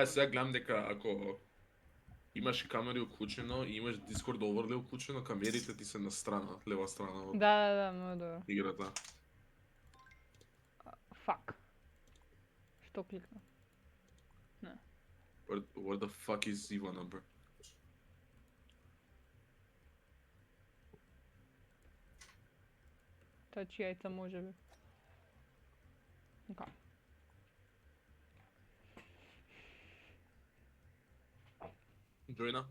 Сега гледам дека ако имаш камери уклучено и имаш Discord overlay уклучено, камерите ти се на страна, лева страна од Да, много добро. играта. Фак. Што кликна? Where the fuck is Eva number? Тоа чијајца може би. Така. Джојна?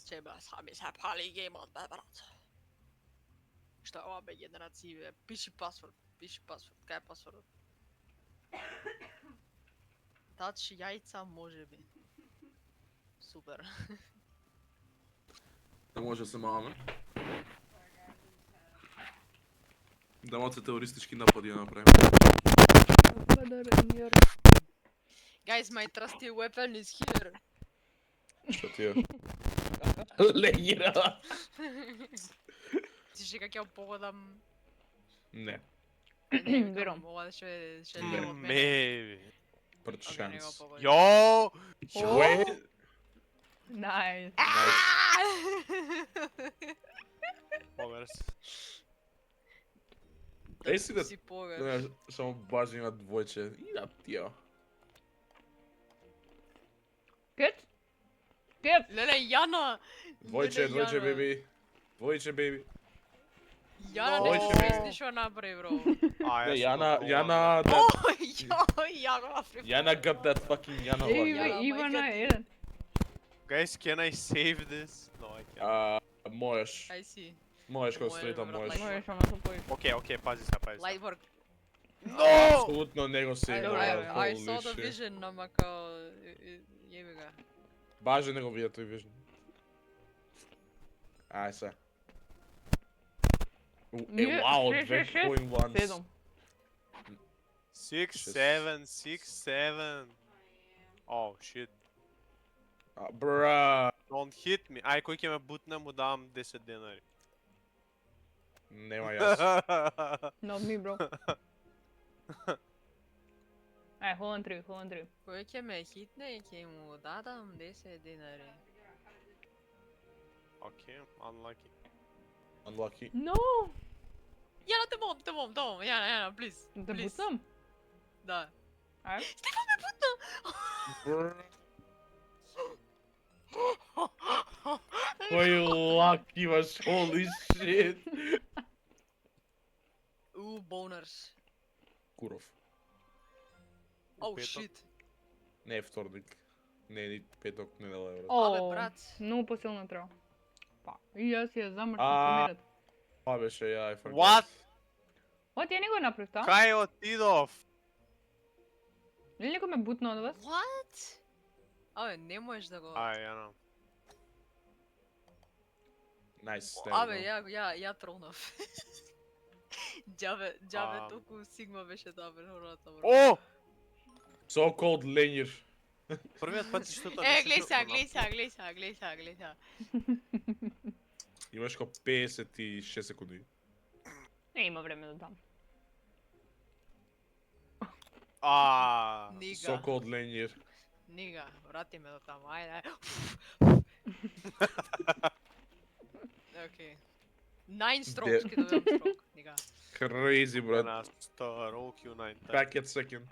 Чеба, сами се пали геймот, бе, брат. Што ова бе генерација, бе? Пиши пасворд, кај е пасвордот? Тач јајца може би. Супер. Да може да се маваме. Да малце терористички напади да направим. Guys, my trusty weapon is here. Што ти е? Легира! Ти ще как ја погодам... Не. Верувам. Ова што е Не. лево од мене. Maybe. Пред Окей, не го шанс. погодам. Yo! Wait! Најс. Поверс. Еј си да... Си погаш. Не, само бажи има двојче. И да тија. Кет? Кет? Леле, Јана! Двојче, Леле, Јана. беби. Двојче, беби. Јана No. не свести што направи, бро. Не, Јана, да... Ја го направи. Јана got that fucking Јana Еј, one. Јана, Ивана мајка е ти. еден. Guys, can I save this? No, I can't. Можеш. Ај си. Можеш кога Може, стои там, брат, можеш. лайк. Можеш ама со пои. Okay, пази се, пази се. Lightwork. No! Апсолутно не го се I, има. I, I saw the vision, ама као... Јеби га. Баже не го видя тој вижн. Ај се. Ние, Вау, шест, шест, шест. 2.1. 7. 6, 7, 6, 7. Oh, shit. Бра. Don't hit me. Ај, кој ќе ме бутне, му давам 10 денари. Нема јас. Not me, bro. Холан 3. Кој ќе ме хитне и ќе му дадам 10 динари. Okay, unlucky. Unlucky. No! Јана, те молам, Јана, please. Да please. бутам? Да. Ај? Стефан ме бутна! Кој лак имаш, holy shit. Boners. Куров. Oh Петок. shit. Не е вторник. Не е ни петок, недела е брат. Абе, О, брат. многу посилна треба. Па, и јас ја замршам А. камерата. Па беше ја, I forgot. What? О, ти не го направив тоа? Кај отидов? Или некој ме бутна од вас? What? Абе, не можеш да го... Ај, ја Nice, Абе, ја тронав. Џабе, Ам. толку сигма беше таа прехората, бро. О! So called Ленир. Првиот пат што тоа. Глеј сега. Имаш ко 56 секунди. Не има време да дам. А. So Нига, called Ленир. нига, врати ме до таму, ајде. Окей. 9 strokes ќе добиам строк, нига. Crazy, брат. На 100 roll Q9. Back at second.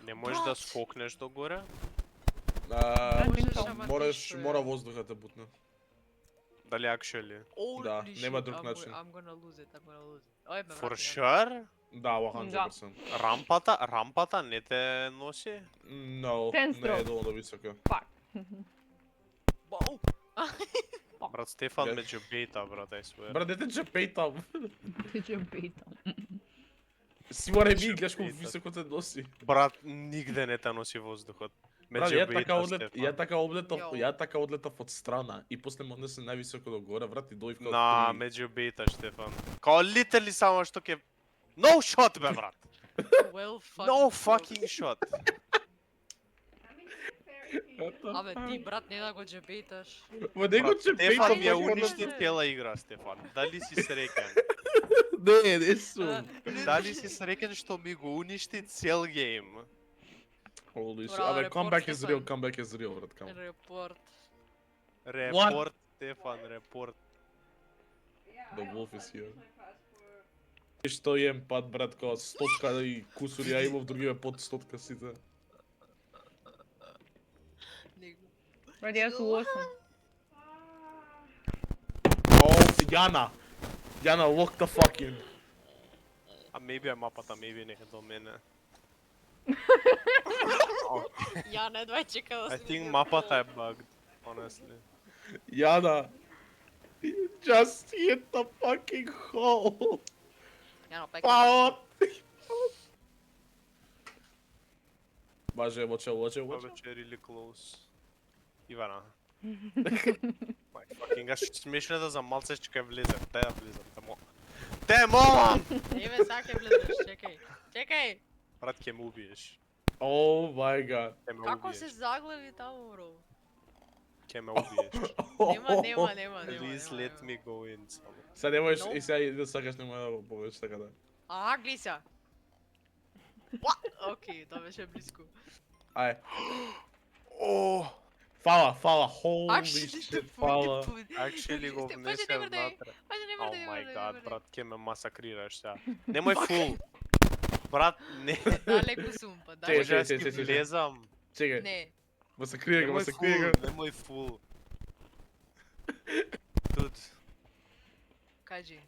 Не можеш да Брат. скокнеш догоре? Можеш, ама тешко е. Мора воздух да те бутне. Дали actually? Holy Да, shit, нема друг I'm начин. I'm gonna lose it. Ој, ме For врати. sure? Да, 100%. Рампата не те носи? No, 10 не е stroke. доволно висока. Фак. Бау. Брат, Стефан Yes. ме джобейта, брат, I swear. Брат, дете чепеј там. Ти ќе питам. Си мора би гледаш колку Чепејта. високо те носи. Брат, нигде не те носи воздухот. Ме Брат, ја джобейта, така одлетав од страна и после ме однесе највисоко до горе, брат, и дојдов као На, ме джобейта, Штефан. Као литерали само што ке... No shot, бе, брат! Well fucking No fuck. fucking shot! Абе, ти брат не да го джебейташ. Ма не го Брат, чепеј Стефан там, ми ја може да уништи не. цела игра, Стефан. Дали си среќен? Не сум. Дали си среќен што ми го уништи цел гейм? Holy shit. Браво, Абе, репорт, comeback is Стефан. real, comeback is real, брат, come. Репорт. Репорт, Стефан, репорт. The wolf is here. И што jem пат, брат, као стотка и кусури, а имав другиве под стотка сите. Брат, јас су 8. О, Јана! Јана, lock the fuck in. А maybe е мапата, maybe нека до мене. Ја не едва чека да I се think види мапата е пол. bugged, honestly. Јана! Just hit the fucking hole! Ја пек. Power! Баже, watch out. Повеќе е really close. Ивана. Мај fucking аш смешно е да за малцечка влезем, дај да влезем, те молам! Не ме саке влезеш, чекај. Чекај. Брат, ќе ме убиеш. Oh my god. Ќе ме Како се убиеш. заглави таму, бро? Ќе ме убиеш. Нема. Please let me go in само. Сега не можеш, No. и сега да сакаш нема да го повеш така да. А, глиса. Окей, тоа беше близко. Ај. О, Фала, holy Actually, shit, the фала. actually го Боже, не внесем вртай. внатре. Ајде, не Oh вртай, my не god, вртай. брат, ќе ме масакрираш сега. Немој фул. Брат, не. Далеку сум, па Чекај, Може далеку. јас ќе чекај. влезам. Чекај, Не, масакрија го, Немој масакрија фул, го. немој фул. Тут. кажи.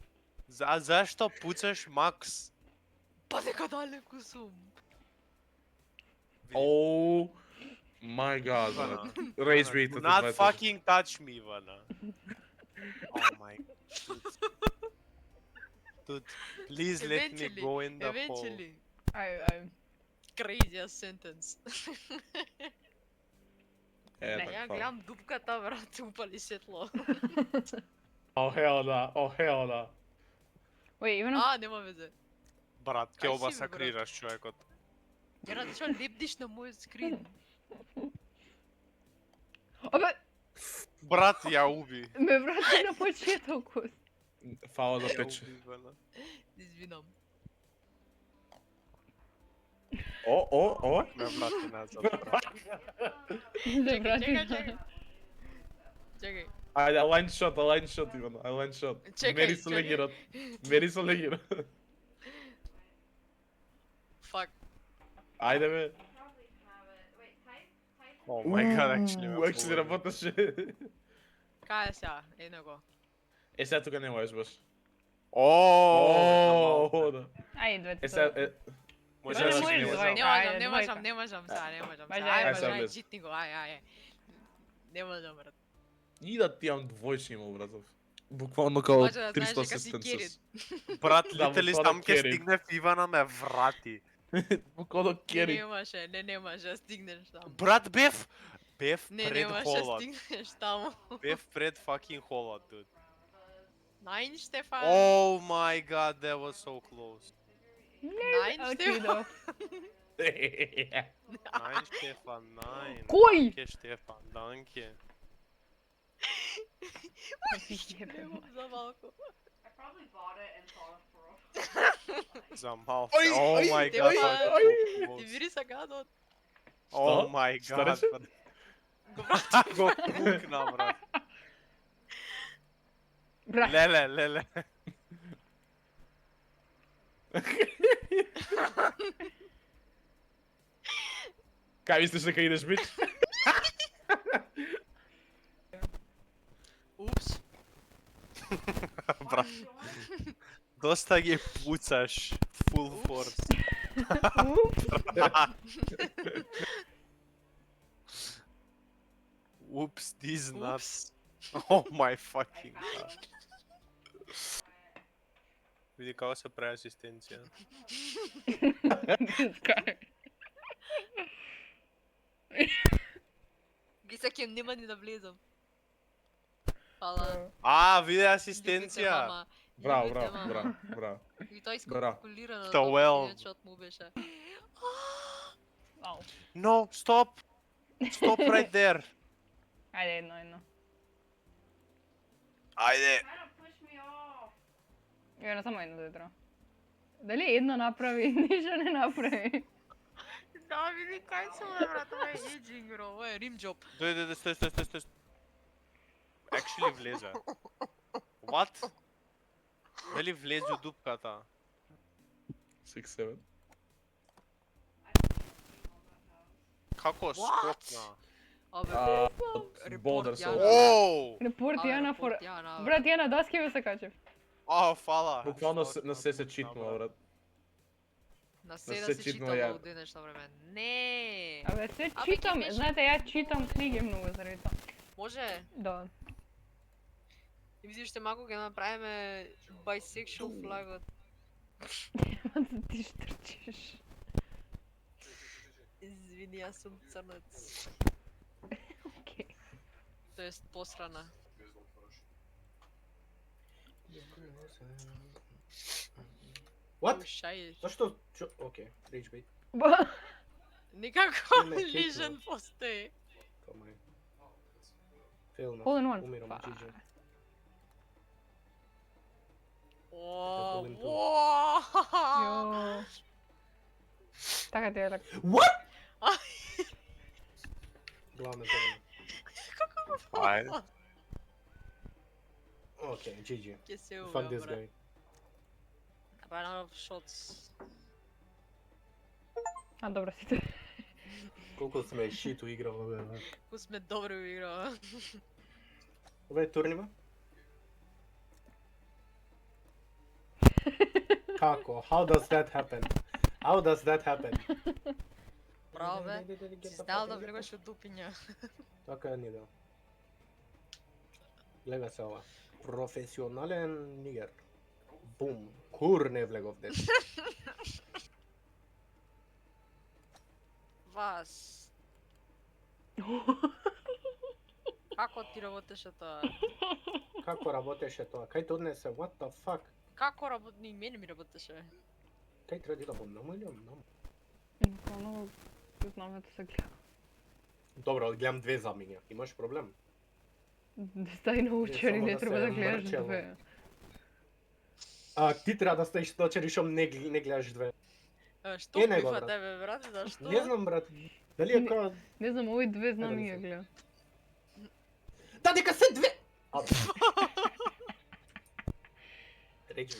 Зашто пуцаш Макс? Па дека далеку сум. Oh my god, Ивана. брат. Rage bait Do not fucking touch me, Ивана. Oh my god. Dude, please let me Eventually, go in the hole. Eventually. Ај. Craziest sentence. Е, Ја така. гледам дупката, брат, упали светло. Oh hell да, oh hell да. Ој, Ивано, А, нема везе. Брат, ќе Ај, си, бе, обасакрираш човекот. Ја ради што лепдиш на мојот скрин. абе, Брат, ја уби. ме врати на почетокот. Фала за Ја пече. уби, Ивана. Извинам. О. Ме врати назад, брат. Да врати. Чекај. Чекај. Ајде, line shot, Ивана, line shot. Чекај, Мери се чекај. легират. Мери се легират. Фак. Ајде бе. Oh my god, actually ме Actually погоди. работеше. Кај е сега? Едно го. Е, сега тука не можеш баш. О, да. Ај, двете. Е, сега, може Ивана, да можеш си двојка. не Ајде, Не двојка. можам сега, не можам Бајде, сега. ајде, Ај, сега ај, влез. джитни го, ај. Не можам, брат. И да ти имам двојче имал, братов. Буквално као Може да знаеш 300 дека си sentences. Брат, Да, летели буквално там ќе керим. стигнев Ивана ме врати. Буквално кери. Немаше да стигнеш таму. Брат, бев Не, пред немаше да холот. стигнеш таму. Бев пред fucking холот, dude. Најн, Штефан. Oh my god, that was so close. Најн, Окей, Штефан. да. Nein, Stefan, nein. Кој? Danke, Stefan, danke. Немам за малку. За малко. Ой, Oh ой, my те god, ма- that was so Ти close. види сакаат Oh my Šta god. reče? brate. го брат. Го кукна, брат. Брат, Леле. Кај мислиш дека идеш, бич? Упс. Брат. Доста ги пуцаш. Full force. Oops, these nuts. Oh my fucking god. Види како се прави асистенција. Ги сакам, нема ни да влезам. Фала. Види асистенција. Браво. И тој Браво. искалкулира на Тоа well. тој чот му беше. Ау. No, stop. Stop right there. Ајде, едно. Ајде. Ја само едно да треба. Дали едно направи, ништо не направи. Да, види кај се ме брат, ова е aging bro, ова е rim job. Дојде, стой. Actually влезе. What? Дали влезе у дупката? 6-7. Како What? скокна? Абе, Од Репорт, бодер се Јана. од... Оу! Репорт Јана for... Јана, Брат, ја на даскиве се качев. А, фала. Буквално на се се читнува, брат. На се се да се читнува читало ја. у денешно време. Не. Абе, се Абе, читам, ќе беше- знаете, ја читам книги многу заради тоа. Може? Да. И видиш што малку ќе направиме bisexual flagot. Да ти штрчиш. Извини, јас сум црнец. Окей. Тоест посрана. What? Шај. Зашто? Окей, rage bait. Ба. Никако Не ме кекнува. лижен постои. Тоа е. Фейлна. All in one. Умирам, Фа. GG. О, Голем о. Јо. Така ти е лак. What? Главна тема. Ајде. Окей, GG. Ќе се Fuck this убива, guy. Run out of shots. А, добро сите. Колку сме шит уиграва, бе. Ку сме добри у игра. Ова е турнима? Како? How does that happen? How does that happen? Браво бе. Си знал да влегаш од дупиња. Така е нигер. Гледа се ова. Професионален нигер. Бум. Кур не влегов дес. Вас. Како ти работеше тоа? Како работеше тоа? Кај те однесе? What the fuck? Како работи? И мене ми работеше. Кај треба да го намалјам? Буквално, знамето се гледа. Добро, гледам две замиња. Имаш проблем? Стај научени, само не да треба се да гледаш мрчело. две. А ти треба да стоиш точери шом не гледаш две. Што Е, него, бива брат. тебе, брат? Зашто? Не знам, брат. Дали е као... Не знам, овој две знам да и ја се. гледа. Да, дека се две! Речи.